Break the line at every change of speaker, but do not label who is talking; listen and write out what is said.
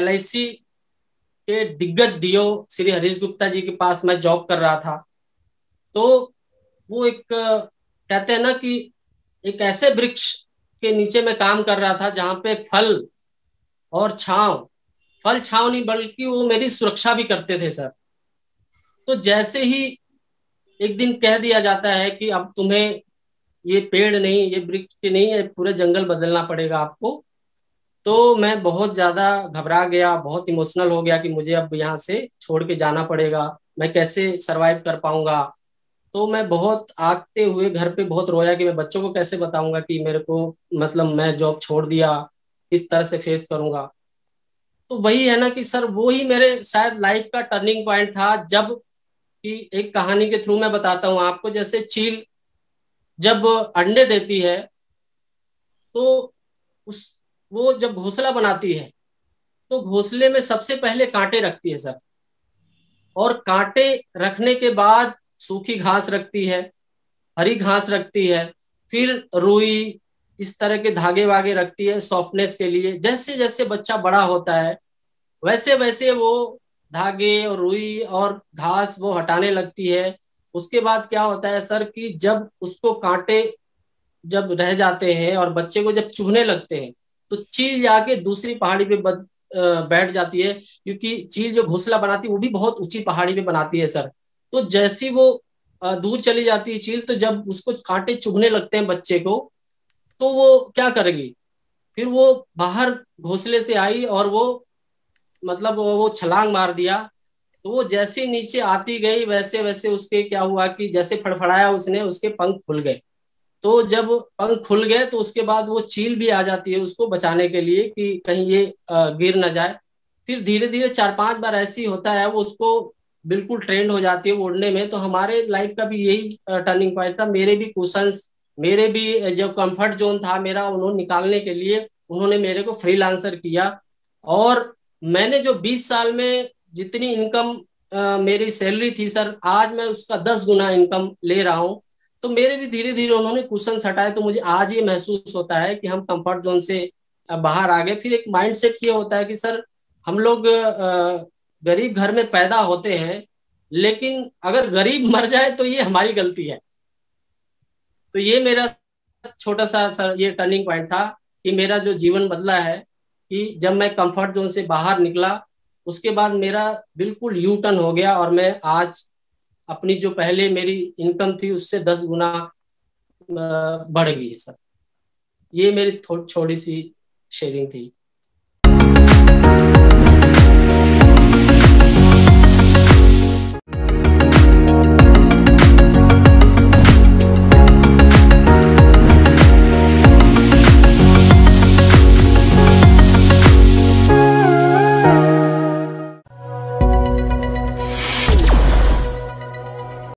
LIC के दिग्गज do Shri Harish Gupta ji के पास मैं जॉब कर रहा था। तो वो एक कहते हैं ना कि एक ऐसे वृक्ष के नीचे मैं काम कर रहा था जहाँ पे फल और छांव, फल छांव नहीं बल्कि वो मेरी सुरक्षा भी करते थे सर। तो जैसे ही एक दिन कह दिया जाता है कि अब तुम्हें ये पेड़ नहीं, ये वृक्ष नहीं, ये पूरे जंगल बदलना पड़ेगा आपको, तो मैं बहुत ज्यादा घबरा गया, बहुत इमोशनल हो गया कि मुझे अब यहाँ से छोड़ के जाना पड़ेगा, मैं कैसे सरवाइव कर पाऊंगा। तो मैं बहुत आगते हुए घर पे बहुत रोया कि मैं बच्चों को कैसे बताऊंगा कि मेरे को मतलब मैं जॉब छोड़ दिया, किस तरह से फेस करूंगा। तो वही है ना कि सर वो ही मेरे शायद लाइफ का टर्निंग पॉइंट था, जब कि एक कहानी के थ्रू मैं बताता हूँ आपको। जैसे चील जब अंडे देती है तो उस वो जब घोंसला बनाती है तो घोंसले में सबसे पहले कांटे रखती है सर, और कांटे रखने के बाद सूखी घास रखती है, हरी घास रखती है, फिर रुई, इस तरह के धागे वागे रखती है सॉफ्टनेस के लिए। जैसे जैसे बच्चा बड़ा होता है वैसे वैसे वो धागे और रुई और घास वो हटाने लगती है। उसके बाद क्या होता है सर कि जब उसको कांटे जब रह जाते हैं और बच्चे को जब चुभने लगते हैं तो चील जाके दूसरी पहाड़ी पे बैठ जाती है, क्योंकि चील जो घोंसला बनाती है वो भी बहुत ऊंची पहाड़ी पे बनाती है सर। तो जैसी वो दूर चली जाती है चील, तो जब उसको कांटे चुभने लगते हैं बच्चे को, तो वो क्या करेगी, फिर वो बाहर घोंसले से आई और वो मतलब वो छलांग मार दिया। तो वो जैसे नीचे आती गई वैसे वैसे उसके क्या हुआ कि जैसे फड़फड़ाया उसने, उसके पंख खुल गए। तो जब पंख खुल गए तो उसके बाद वो चील भी आ जाती है उसको बचाने के लिए कि कहीं ये गिर ना जाए। फिर धीरे धीरे 4-5 बार ऐसी होता है, वो उसको बिल्कुल ट्रेंड हो जाती है उड़ने में। तो हमारे लाइफ का भी यही टर्निंग पॉइंट था। मेरे भी क्वेश्चंस, मेरे भी जो कंफर्ट जोन था मेरा, उन्होंने निकालने के लिए उन्होंने मेरे को फ्रीलांसर किया। और मैंने जो 20 साल में जितनी इनकम मेरी सैलरी थी सर, आज मैं उसका 10 गुना इनकम ले रहा हूँ। तो मेरे भी धीरे धीरे उन्होंने क्वेश्चन हटाए, तो मुझे आज ये महसूस होता है कि हम कंफर्ट जोन से बाहर आ गए। फिर एक माइंडसेट ये होता है कि सर हम लोग गरीब घर में पैदा होते हैं, लेकिन अगर गरीब मर जाए तो ये हमारी गलती है। तो ये मेरा छोटा सा सर ये टर्निंग पॉइंट था कि मेरा जो जीवन बदला है कि जब मैं कंफर्ट जोन से बाहर निकला, उसके बाद मेरा बिल्कुल यू टर्न हो गया और मैं आज अपनी जो पहले मेरी इनकम थी उससे 10 गुना बढ़ गई है सर। ये मेरी छोटी सी शेयरिंग थी।